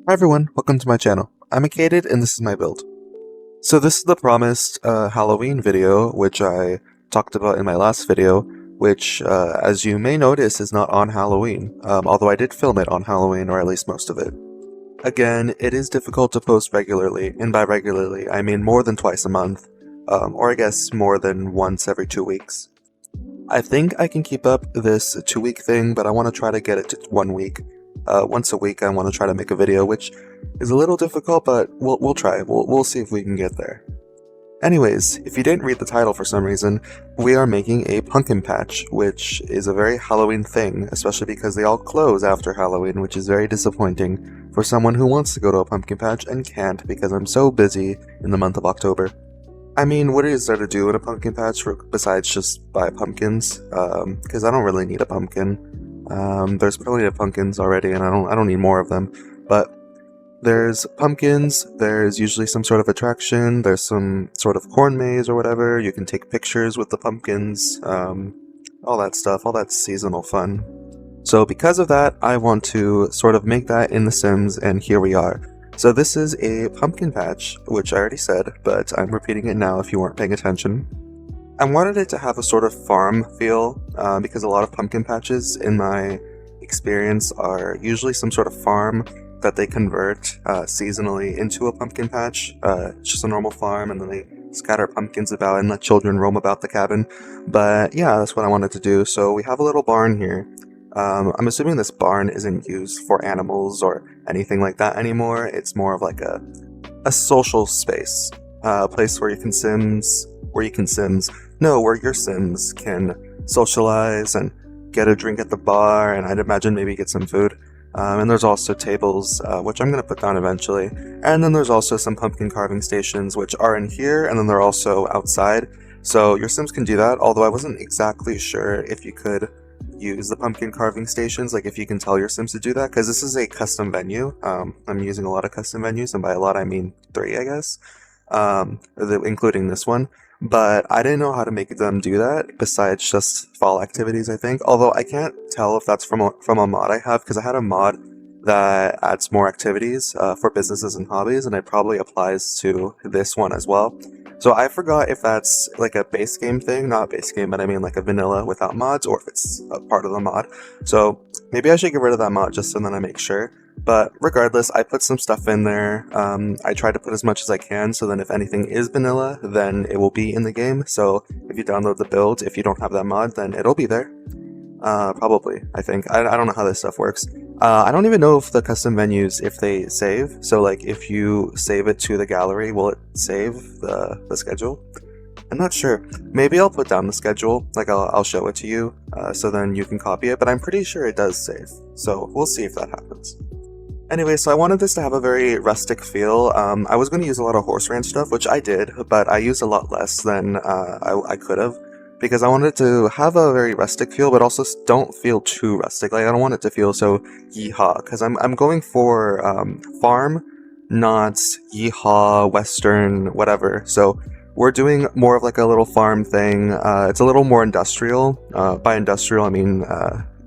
Hi everyone, welcome to my channel. I'm ACated and this is my build. So this is the promised Halloween video, which I talked about in my last video, which as you may notice is not on Halloween, although I did film it on Halloween, or at least most of it. Again, it is difficult to post regularly, and by regularly I mean more than twice a month, or I guess more than once every 2 weeks. I think I can keep up this 2-week thing, but I want to try to get it to 1 week. Once a week I want to try to make a video, which is a little difficult, but we'll try. We'll see if we can get there. Anyways, if you didn't read the title for some reason, we are making a pumpkin patch, which is a very Halloween thing, especially because they all close after Halloween, which is very disappointing for someone who wants to go to a pumpkin patch and can't because I'm so busy in the month of October. I mean, what is there to do in a pumpkin patch besides just buy pumpkins? Because I don't really need a pumpkin. There's plenty of pumpkins already, and I don't need more of them. But there's pumpkins. There's usually some sort of attraction. There's some sort of corn maze or whatever. You can take pictures with the pumpkins. All that stuff. All that seasonal fun. So because of that, I want to sort of make that in The Sims, and here we are. So this is a pumpkin patch, which I already said, but I'm repeating it now if you weren't paying attention. I wanted it to have a sort of farm feel, because a lot of pumpkin patches, in my experience, are usually some sort of farm that they convert seasonally into a pumpkin patch. It's just a normal farm, and then they scatter pumpkins about and let children roam about the cabin. But yeah, that's what I wanted to do. So we have a little barn here. I'm assuming this barn isn't used for animals or anything like that anymore. It's more of like a social space, a place where your Sims can socialize and get a drink at the bar, and I'd imagine maybe get some food. And there's also tables, which I'm going to put down eventually. And then there's also some pumpkin carving stations, which are in here, and then they're also outside. So your Sims can do that, although I wasn't exactly sure if you could use the pumpkin carving stations, like if you can tell your Sims to do that, because this is a custom venue. I'm using a lot of custom venues, and by a lot I mean 3, I guess, including this one. But I didn't know how to make them do that besides just fall activities, I think. Although I can't tell if that's from a mod I have, because I had a mod that adds more activities for businesses and hobbies, and it probably applies to this one as well. So I forgot if that's like a base game thing, not a base game, but I mean like a vanilla without mods, or if it's a part of the mod. So maybe I should get rid of that mod just so then I make sure. But regardless, I put some stuff in there. I try to put as much as I can, so then if anything is vanilla, then it will be in the game. So if you download the build, if you don't have that mod, then it'll be there. Probably, I think. I don't know how this stuff works. I don't even know if the custom menus, if they save. So like if you save it to the gallery, will it save the schedule? I'm not sure. Maybe I'll put down the schedule, like I'll show it to you, so then you can copy it, but I'm pretty sure it does save. So we'll see if that happens. Anyway, so I wanted this to have a very rustic feel. I was going to use a lot of horse ranch stuff, which I did, but I used a lot less than I could have, because I wanted it to have a very rustic feel, but also don't feel too rustic. Like, I don't want it to feel so yeehaw, because I'm going for farm, not yeehaw, western, whatever. So we're doing more of like a little farm thing. It's a little more industrial. By industrial, I mean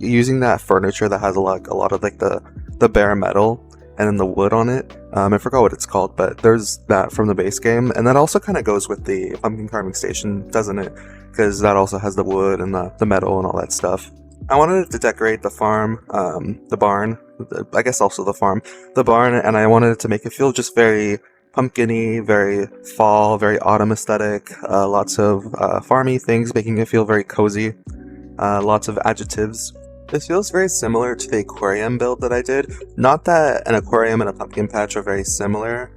using that furniture that has a lot of like the bare metal and then the wood on it. I forgot what it's called, but there's that from the base game, and that also kind of goes with the pumpkin carving station, doesn't it? Because that also has the wood and the metal and all that stuff. I wanted it to decorate the farm, the barn, I guess also the farm, the barn, and I wanted it to make it feel just very pumpkin-y, very fall, very autumn aesthetic, lots of farmy things, making it feel very cozy, lots of adjectives. This feels very similar to the aquarium build that I did. Not that an aquarium and a pumpkin patch are very similar,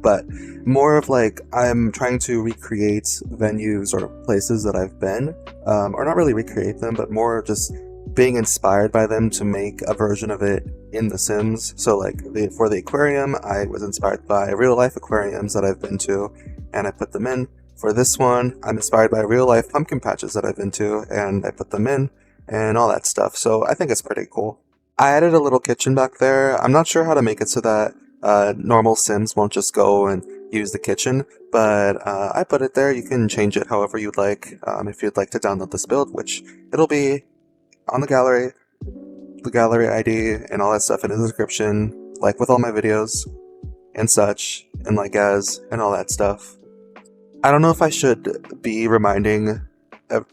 but more of like I'm trying to recreate venues or places that I've been, or not really recreate them, but more just being inspired by them to make a version of it in The Sims. So like for the aquarium, I was inspired by real life aquariums that I've been to, and I put them in. For this one, I'm inspired by real life pumpkin patches that I've been to, and I put them in, and all that stuff. So I think it's pretty cool. I added a little kitchen back there. I'm not sure how to make it so that normal Sims won't just go and use the kitchen, but I put it there. You can change it however you'd like. If you'd like to download this build, which it'll be on the gallery ID and all that stuff in the description. like with all my videos and such, and like and all that stuff. I don't know if I should be reminding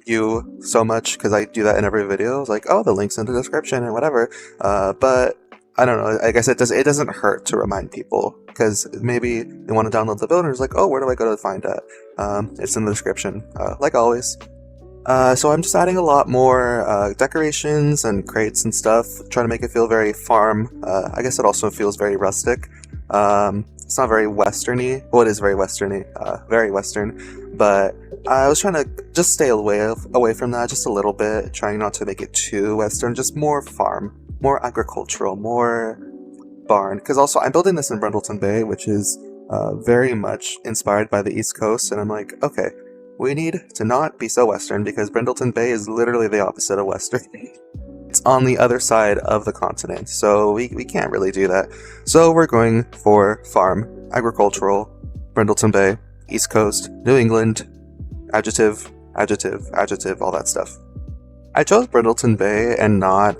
you so much because I do that in every video. It's like, oh, the link's in the description and whatever. But I don't know. I guess it doesn't hurt to remind people because maybe they want to download the build and it's like, oh, where do I go to find that? It's in the description, like always. So I'm just adding a lot more decorations and crates and stuff, trying to make it feel very farm. I guess it also feels very rustic. It's not very westerny. Well, it is very westerny, very western. But I was trying to just stay away from that just a little bit, trying not to make it too western, just more farm, more agricultural, more barn. Because also I'm building this in Brundleton Bay, which is very much inspired by the East Coast, and I'm like, okay, we need to not be so western because Brundleton Bay is literally the opposite of western. It's on the other side of the continent, so we can't really do that. So we're going for farm, agricultural, Brundleton Bay, East Coast, New England, adjective, adjective, adjective, all that stuff. I chose Brundleton Bay and not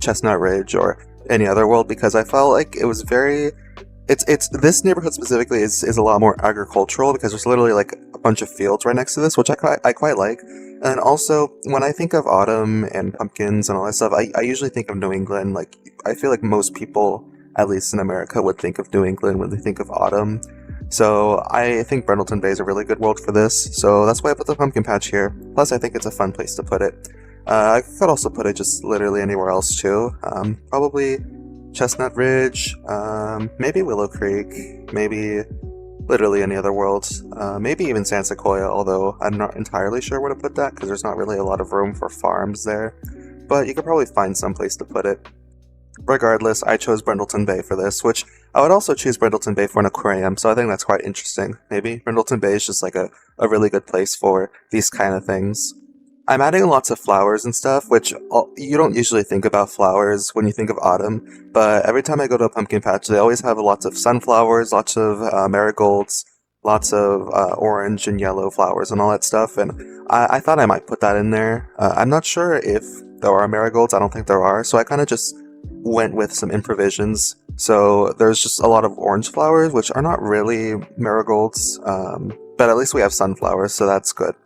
Chestnut Ridge or any other world because I felt like it was very... It's this neighborhood specifically is a lot more agricultural because there's literally like a bunch of fields right next to this, which I quite like. And also, when I think of autumn and pumpkins and all that stuff, I usually think of New England. Like, I feel like most people, at least in America, would think of New England when they think of autumn. So I think Brundleton Bay is a really good world for this. So that's why I put the pumpkin patch here. Plus, I think it's a fun place to put it. I could also put it just literally anywhere else too. Probably Chestnut Ridge, maybe Willow Creek, maybe literally any other world, maybe even San Sequoia, although I'm not entirely sure where to put that because there's not really a lot of room for farms there, but you could probably find some place to put it. Regardless, I chose Brundleton Bay for this, which I would also choose Brundleton Bay for an aquarium, so I think that's quite interesting. Maybe Brundleton Bay is just like a really good place for these kind of things. I'm adding lots of flowers and stuff, which you don't usually think about flowers when you think of autumn, but every time I go to a pumpkin patch, they always have lots of sunflowers, lots of marigolds, lots of orange and yellow flowers and all that stuff, and I thought I might put that in there. I'm not sure if there are marigolds, I don't think there are, so I kind of just went with some improvisions. So there's just a lot of orange flowers, which are not really marigolds, but at least we have sunflowers, so that's good.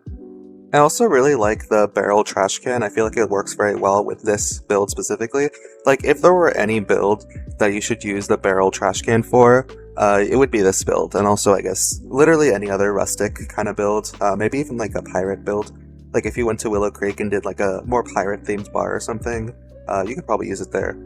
I also really like the barrel trash can. I feel like it works very well with this build specifically. Like, if there were any build that you should use the barrel trash can for, it would be this build. And also, I guess, literally any other rustic kind of build. Maybe even like a pirate build. Like, if you went to Willow Creek and did like a more pirate-themed bar or something, you could probably use it there.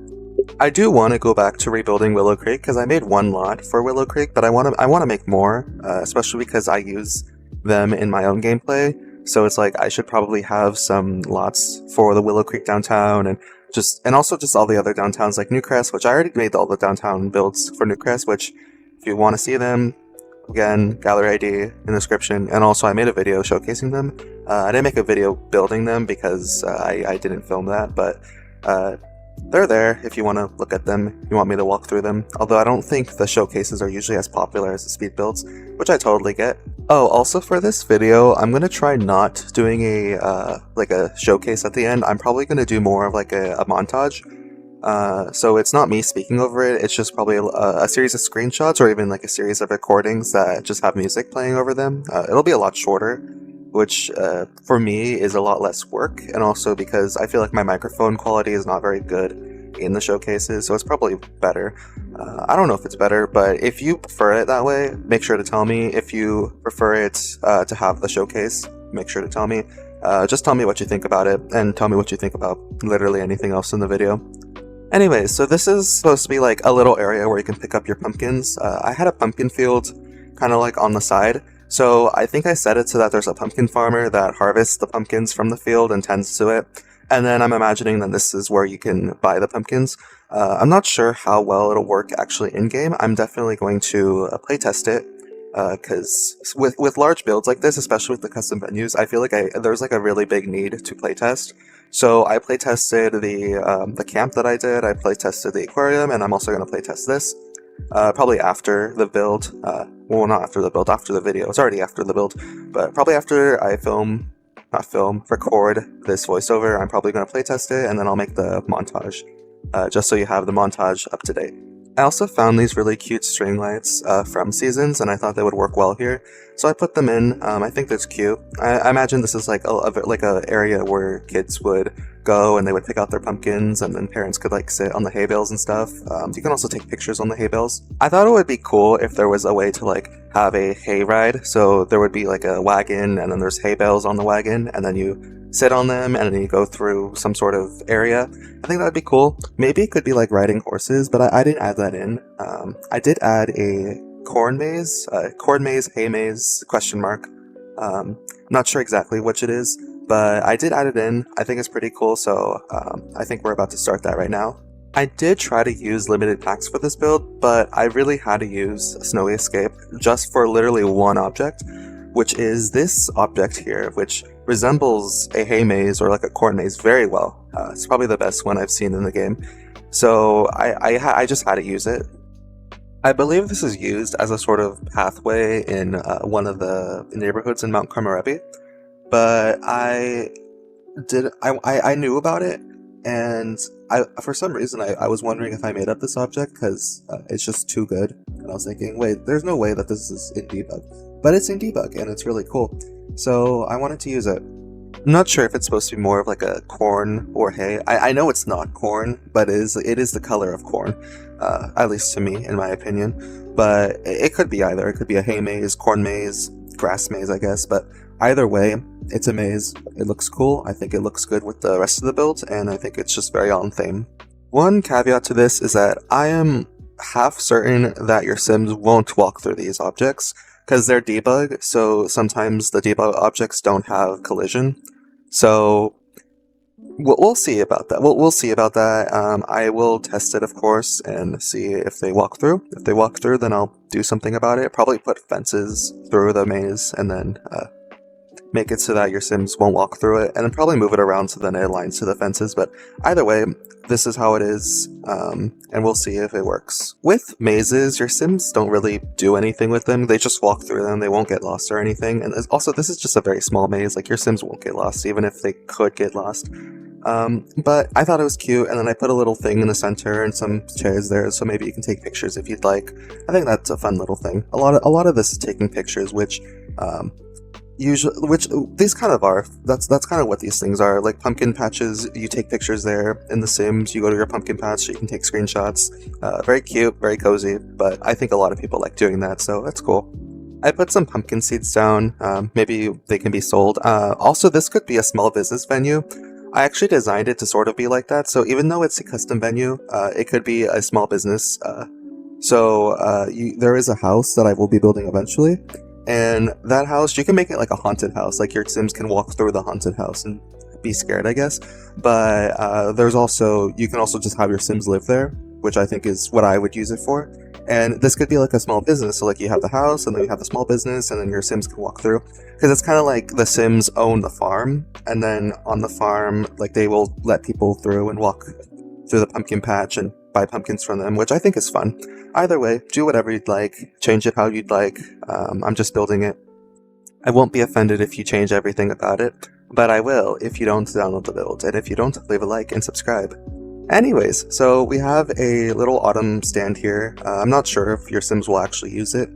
I do want to go back to rebuilding Willow Creek because I made one lot for Willow Creek, but I want to make more, especially because I use them in my own gameplay. So it's like I should probably have some lots for the Willow Creek downtown and also just all the other downtowns like Newcrest, which I already made all the downtown builds for Newcrest, which if you want to see them, again, gallery ID in the description. And also I made a video showcasing them. I didn't make a video building them because I didn't film that, but they're there if you want to look at them, you want me to walk through them. Although I don't think the showcases are usually as popular as the speed builds, which I totally get. Oh, also for this video, I'm going to try not doing a showcase at the end. I'm probably going to do more of like a montage. So it's not me speaking over it, it's just probably a series of screenshots or even like a series of recordings that just have music playing over them. It'll be a lot shorter, which for me is a lot less work, and also because I feel like my microphone quality is not very good in the showcases, so it's probably better. I don't know if it's better, but if you prefer it that way, make sure to tell me. If you prefer it to have the showcase, make sure to tell me. Just tell me what you think about it, and tell me what you think about literally anything else in the video. Anyways, so this is supposed to be like a little area where you can pick up your pumpkins. I had a pumpkin field kind of like on the side, so I think I set it so that there's a pumpkin farmer that harvests the pumpkins from the field and tends to it. And then I'm imagining that this is where you can buy the pumpkins. I'm not sure how well it'll work actually in-game. I'm definitely going to playtest it, because with large builds like this, especially with the custom venues, I feel like there's like a really big need to playtest. So I playtested the camp that I did, I playtested the aquarium, and I'm also going to playtest this. Probably after the build, well, not after the build, after the video. It's already after the build, but probably after I record this voiceover, I'm probably going to playtest it, and then I'll make the montage, just so you have the montage up to date. I also found these really cute string lights from Seasons, and I thought they would work well here, so I put them in. I think that's cute. I imagine this is like a area where kids would go and they would pick out their pumpkins, and then parents could like sit on the hay bales and stuff. You can also take pictures on the hay bales. I thought it would be cool if there was a way to like have a hay ride, so there would be like a wagon, and then there's hay bales on the wagon, and then you sit on them and then you go through some sort of area. I think that'd be cool. Maybe it could be like riding horses, but I didn't add that in. I did add a corn maze, hay maze, question mark. Not sure exactly which it is, but I did add it in. I think it's pretty cool, so I think we're about to start that right now. I did try to use limited packs for this build, but I really had to use Snowy Escape just for literally one object, which is this object here, which resembles a hay maze or like a corn maze very well. It's probably the best one I've seen in the game. So I just had to use it. I believe this is used as a sort of pathway in one of the neighborhoods in Mount Carmarebi, but I knew about it, and for some reason I was wondering if I made up this object because it's just too good, and I was thinking, wait, there's no way that this is in debug, but it's in debug and it's really cool, so I wanted to use it. I'm not sure if it's supposed to be more of like a corn or hay. I know it's not corn, but it is the color of corn, at least to me, in my opinion. But it could be either. It could be a hay maze, corn maze, grass maze, I guess. But either way, it's a maze. It looks cool. I think it looks good with the rest of the build, and I think it's just very on theme. One caveat to this is that I am half certain that your Sims won't walk through these objects, because they're debug, so sometimes the debug objects don't have collision. So we'll see about that. We'll see about that. I will test it, of course, and see if they walk through. If they walk through, then I'll do something about it. Probably put fences through the maze, and then make it so that your Sims won't walk through it, and then probably move it around so then it aligns to the fences. But either way, this is how it is, and we'll see if it works. With mazes, your Sims don't really do anything with them. They just walk through them. They won't get lost or anything. And also, this is just a very small maze. Like, your Sims won't get lost, even if they could get lost. But I thought it was cute, and then I put a little thing in the center and some chairs there, so maybe you can take pictures if you'd like. I think that's a fun little thing. A lot of this is taking pictures, which these kind of are. That's kind of what these things are. Like pumpkin patches, you take pictures there. In The Sims, you go to your pumpkin patch, so you can take screenshots. Very cute, very cozy, but I think a lot of people like doing that, so that's cool. I put some pumpkin seeds down. Maybe they can be sold. Also, this could be a small business venue. I actually designed it to sort of be like that, so even though it's a custom venue, it could be a small business. There is a house that I will be building eventually, and that house, you can make it like a haunted house, like your Sims can walk through the haunted house and be scared, I guess. But you can also just have your Sims live there, which I think is what I would use it for. And this could be like a small business, so like you have the house, and then you have the small business, and then your Sims can walk through. Because it's kind of like the Sims own the farm, and then on the farm, like they will let people through and walk through the pumpkin patch and buy pumpkins from them, which I think is fun. Either way, do whatever you'd like, change it how you'd like. I'm just building it. I won't be offended if you change everything about it, but I will if you don't download the build, and if you don't, leave a like and subscribe. Anyways, so we have a little autumn stand here. I'm not sure if your Sims will actually use it.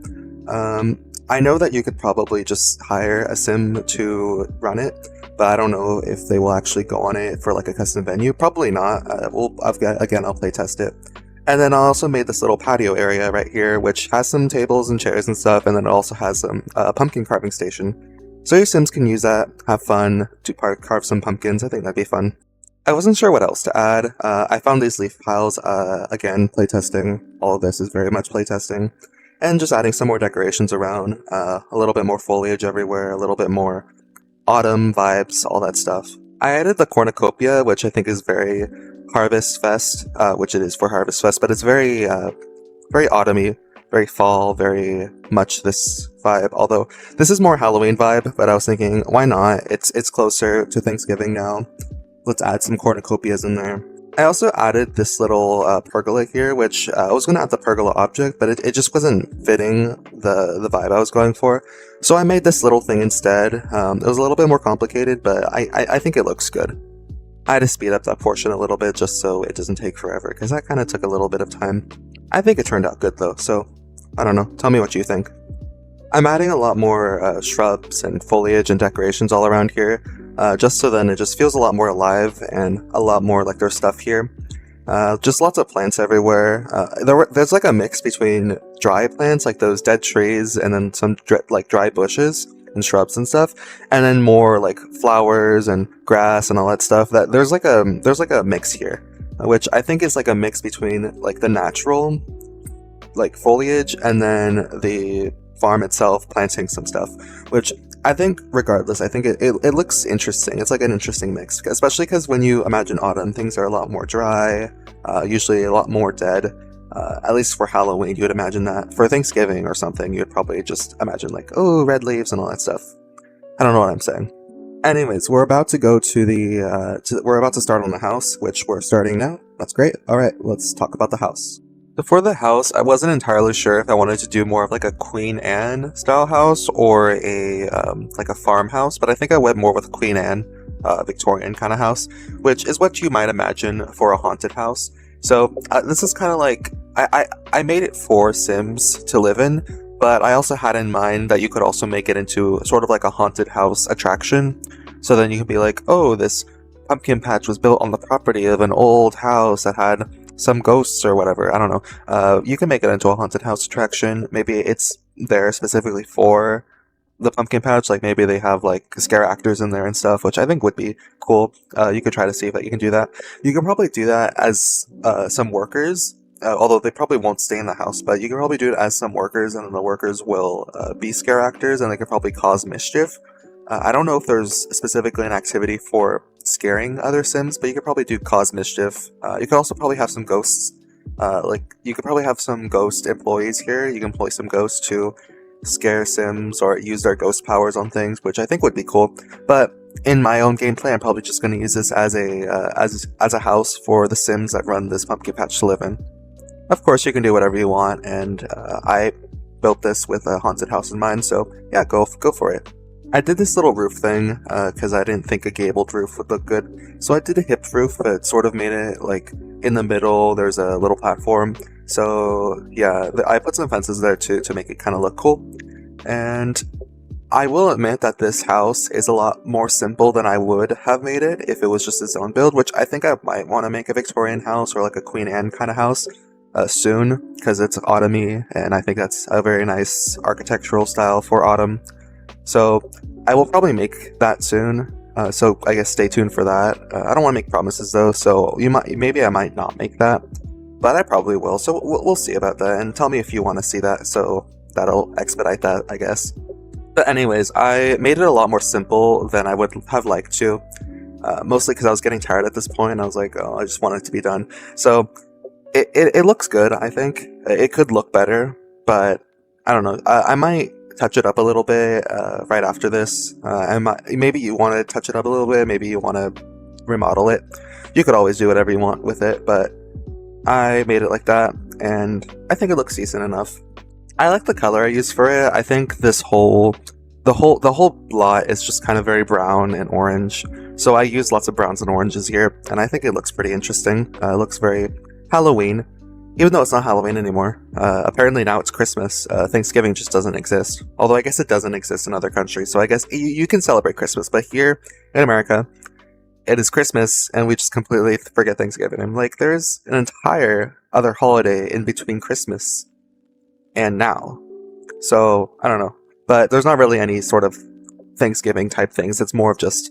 I know that you could probably just hire a Sim to run it, but I don't know if they will actually go on it for like a custom venue. Probably not. I'll play test it. And then I also made this little patio area right here, which has some tables and chairs and stuff, and then it also has some pumpkin carving station. So your Sims can use that, have fun, carve some pumpkins. I think that'd be fun. I wasn't sure what else to add. I found these leaf piles, again, playtesting. All of this is very much playtesting. And just adding some more decorations around, a little bit more foliage everywhere, a little bit more autumn vibes, all that stuff. I added the cornucopia, which I think is very Harvest Fest, which it is for Harvest Fest, but it's very autumny, very fall, very much this vibe. Although this is more Halloween vibe, but I was thinking, why not? It's closer to Thanksgiving now. Let's add some cornucopias in there. I also added this little pergola here, which I was going to add the pergola object, but it just wasn't fitting the vibe I was going for. So I made this little thing instead. It was a little bit more complicated, but I think it looks good. I had to speed up that portion a little bit just so it doesn't take forever, because that kind of took a little bit of time. I think it turned out good though, so I don't know. Tell me what you think. I'm adding a lot more shrubs and foliage and decorations all around here, just so then it just feels a lot more alive and a lot more like there's stuff here. Just lots of plants everywhere. There's like a mix between dry plants, like those dead trees, and then some dry bushes and shrubs and stuff, and then more like flowers and grass and all that stuff. That there's like a mix here, which I think is like a mix between like the natural like foliage and then the farm itself planting some stuff, which I think regardless, I think it looks interesting. It's like an interesting mix, especially because when you imagine autumn, things are a lot more dry, usually a lot more dead. At least for Halloween, you would imagine that. For Thanksgiving or something, you'd probably just imagine like, oh, red leaves and all that stuff. I don't know what I'm saying. Anyways, we're about to go to we're about to start on the house, which we're starting now. That's great. All right, let's talk about the house. Before the house, I wasn't entirely sure if I wanted to do more of like a Queen Anne style house or a like a farmhouse, but I think I went more with Queen Anne, Victorian kind of house, which is what you might imagine for a haunted house. So this is kind of like I made it for Sims to live in, but I also had in mind that you could also make it into sort of like a haunted house attraction. So then you could be like, oh, this pumpkin patch was built on the property of an old house that had some ghosts or whatever. I don't know. You can make it into a haunted house attraction. Maybe it's there specifically for the pumpkin patch. Like maybe they have like scare actors in there and stuff, which I think would be cool. You could try to see if you can do that. You can probably do that as some workers, although they probably won't stay in the house, but you can probably do it as some workers, and then the workers will be scare actors, and they can probably cause mischief. I don't know if there's specifically an activity for scaring other Sims, but you could probably do cause mischief. You could also probably have some ghosts. Like you could probably have some ghost employees here. You can employ some ghosts to scare Sims or use their ghost powers on things, which I think would be cool. But in my own gameplay, I'm probably just going to use this as a house for the Sims that run this pumpkin patch to live in. Of course, you can do whatever you want, and I built this with a haunted house in mind, so yeah, go for it. I did this little roof thing because I didn't think a gabled roof would look good. So I did a hip roof that sort of made it like in the middle. There's a little platform. So yeah, I put some fences there to make it kind of look cool. And I will admit that this house is a lot more simple than I would have made it if it was just its own build, which I think I might want to make a Victorian house or like a Queen Anne kind of house soon, because it's autumny and I think that's a very nice architectural style for autumn. So I will probably make that soon. So I guess stay tuned for that. I don't want to make promises though, so maybe I might not make that, but I probably will. So we'll see about that, and tell me if you want to see that. So that'll expedite that, I guess. But anyways, I made it a lot more simple than I would have liked to. Mostly because I was getting tired at this point. I was like, oh, I just want it to be done. So it looks good. I think it could look better, but I don't know. I might touch it up a little bit right after this. Maybe you want to touch it up a little bit, maybe you want to remodel it. You could always do whatever you want with it, but I made it like that, and I think it looks decent enough. I like the color I used for it. I think the whole lot is just kind of very brown and orange, so I used lots of browns and oranges here, and I think it looks pretty interesting. It looks very Halloween. Even though it's not Halloween anymore. Apparently now it's Christmas. Thanksgiving just doesn't exist. Although I guess it doesn't exist in other countries, so I guess you can celebrate Christmas. But here in America, it is Christmas, and we just completely forget Thanksgiving. And like, there's an entire other holiday in between Christmas and now. So, I don't know. But there's not really any sort of Thanksgiving type things. It's more of just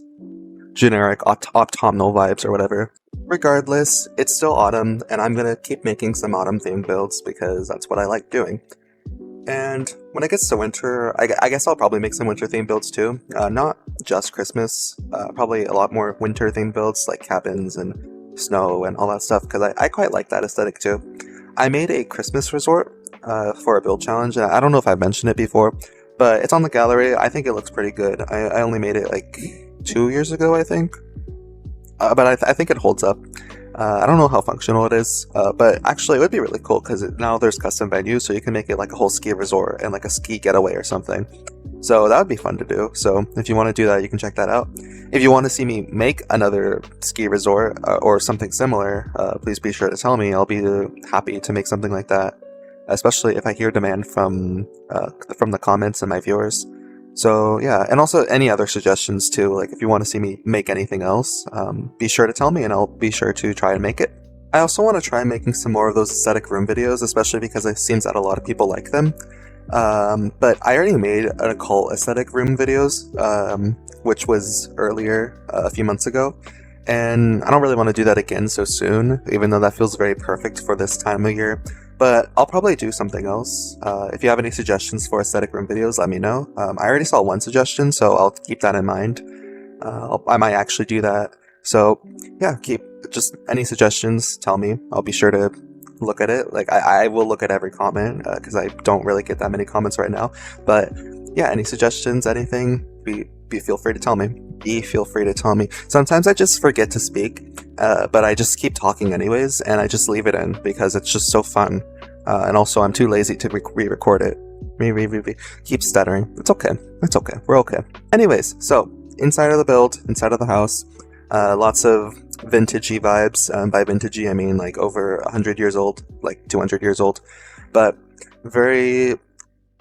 generic autumnal vibes or whatever. Regardless, it's still autumn, and I'm gonna keep making some autumn themed builds because that's what I like doing. And when it gets to winter, I guess I'll probably make some winter themed builds too. Not just Christmas, probably a lot more winter themed builds like cabins and snow and all that stuff, because I quite like that aesthetic too. I made a Christmas resort for a build challenge. I don't know if I've mentioned it before, but it's on the gallery. I think it looks pretty good. I only made it like 2 years ago, I think. but I think it holds up. I don't know how functional it is, but actually it would be really cool because now there's custom venues, so you can make it like a whole ski resort and like a ski getaway or something. So that would be fun to do. So if you want to do that, you can check that out. If you want to see me make another ski resort or something similar, please be sure to tell me. I'll be happy to make something like that, especially if I hear demand from the comments and my viewers. So yeah, and also any other suggestions too, like if you want to see me make anything else, be sure to tell me and I'll be sure to try and make it. I also want to try making some more of those aesthetic room videos, especially because it seems that a lot of people like them. But I already made an occult aesthetic room videos, which was earlier, a few months ago, and I don't really want to do that again so soon, even though that feels very perfect for this time of year. But I'll probably do something else. If you have any suggestions for aesthetic room videos, let me know. I already saw one suggestion, so I'll keep that in mind. I might actually do that. So yeah, just any suggestions, tell me. I'll be sure to look at it. Like I will look at every comment because I don't really get that many comments right now. But yeah, any suggestions, anything, feel free to tell me. Feel free to tell me. Sometimes I just forget to speak, but I just keep talking anyways, and I just leave it in because it's just so fun. And also, I'm too lazy to re-record it. Keep stuttering. It's okay. It's okay. We're okay. Anyways, so inside of the build, inside of the house, lots of vintagey vibes. By vintagey, I mean like over 100 years old, like 200 years old, but very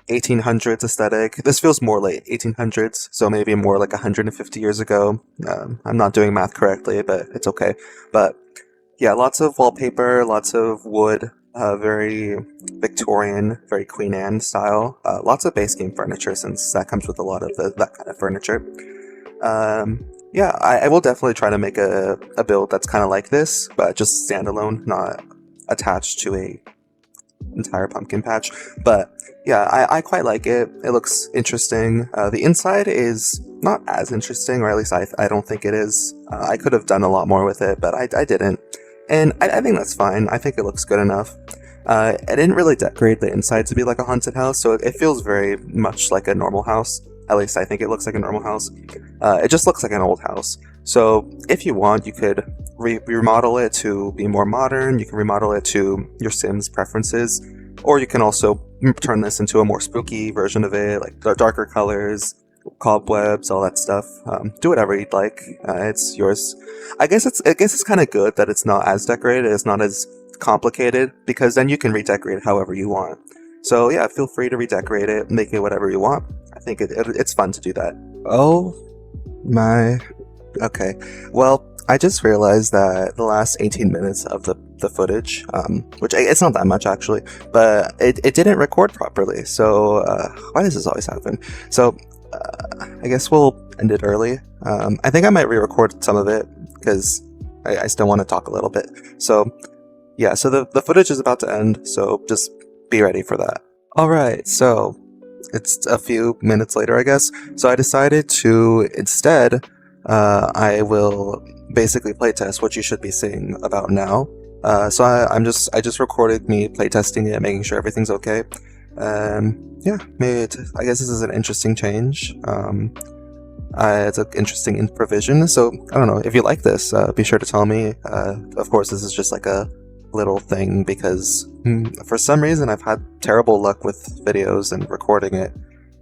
1800s aesthetic. This feels more like 1800s, so maybe more like 150 years ago. I'm not doing math correctly, but it's okay. But yeah, lots of wallpaper, lots of wood, very Victorian, very Queen Anne style. Lots of base game furniture, since that comes with a lot of that kind of furniture. Yeah, I will definitely try to make a build that's kind of like this, but just standalone, not attached to a entire pumpkin patch. But yeah, I quite like it. It looks interesting. The inside is not as interesting, or at least I don't think it is. I could have done a lot more with it, but I didn't. And I think that's fine. I think it looks good enough. I didn't really decorate the inside to be like a haunted house, so it feels very much like a normal house. At least I think it looks like a normal house. It just looks like an old house. So if you want, you could remodel it to be more modern. You can remodel it to your Sims preferences. Or you can also turn this into a more spooky version of it, like darker colors, cobwebs, all that stuff. Do whatever you'd like. It's yours. I guess it's kind of good that it's not as decorated. It's not as complicated, because then you can redecorate it however you want. So yeah, feel free to redecorate it, make it whatever you want. I think it's fun to do that. Oh my. Okay. Well, I just realized that the last 18 minutes of the footage, which it's not that much actually, but it didn't record properly. So why does this always happen? So I guess we'll end it early. I think I might re-record some of it because I still want to talk a little bit. So yeah, so the footage is about to end, so just be ready for that. Alright, so it's a few minutes later, I guess. So I decided to instead, I will basically playtest what you should be seeing about now. So I just recorded me playtesting it, making sure everything's okay. Yeah, I guess this is an interesting change. It's an interesting provision. So I don't know if you like this. Be sure to tell me. Of course, this is just like a little thing because for some reason I've had terrible luck with videos and recording it,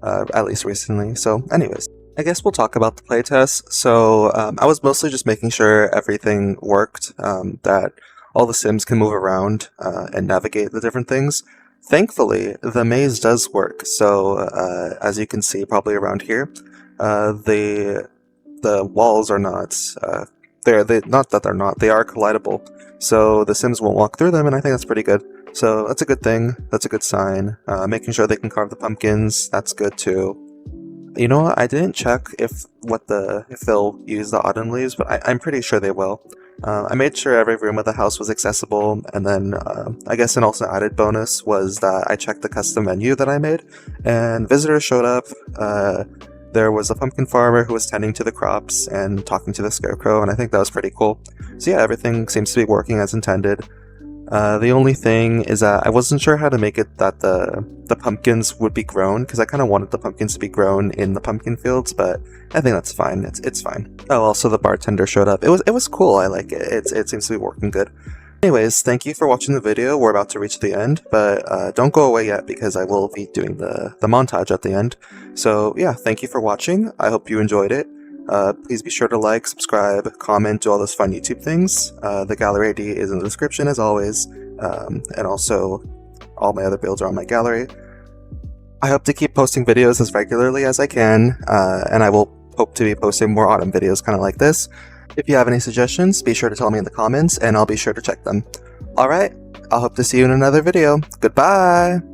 at least recently. So anyways, I guess we'll talk about the playtest. So I was mostly just making sure everything worked, that all the Sims can move around and navigate the different things. Thankfully, the maze does work. So as you can see probably around here, the walls are not, they are collidable. So the Sims won't walk through them, and I think that's pretty good. So that's a good thing. That's a good sign. Making sure they can carve the pumpkins, that's good too. You know what? I didn't check if they'll use the autumn leaves, but I'm pretty sure they will. I made sure every room of the house was accessible, and then I guess an also added bonus was that I checked the custom menu that I made, and visitors showed up. There was a pumpkin farmer who was tending to the crops and talking to the scarecrow, and I think that was pretty cool. So yeah, everything seems to be working as intended. The only thing is that I wasn't sure how to make it that the pumpkins would be grown, because I kind of wanted the pumpkins to be grown in the pumpkin fields, but I think that's fine. It's fine. Oh, also the bartender showed up. It was cool. I like it. It seems to be working good. Anyways, thank you for watching the video. We're about to reach the end, but don't go away yet because I will be doing the montage at the end. So yeah, thank you for watching. I hope you enjoyed it. Please be sure to like, subscribe, comment, do all those fun YouTube things. The gallery ID is in the description as always, and also all my other builds are on my gallery. I hope to keep posting videos as regularly as I can, and I will hope to be posting more autumn videos kind of like this. If you have any suggestions, be sure to tell me in the comments, and I'll be sure to check them. Alright, I'll hope to see you in another video. Goodbye!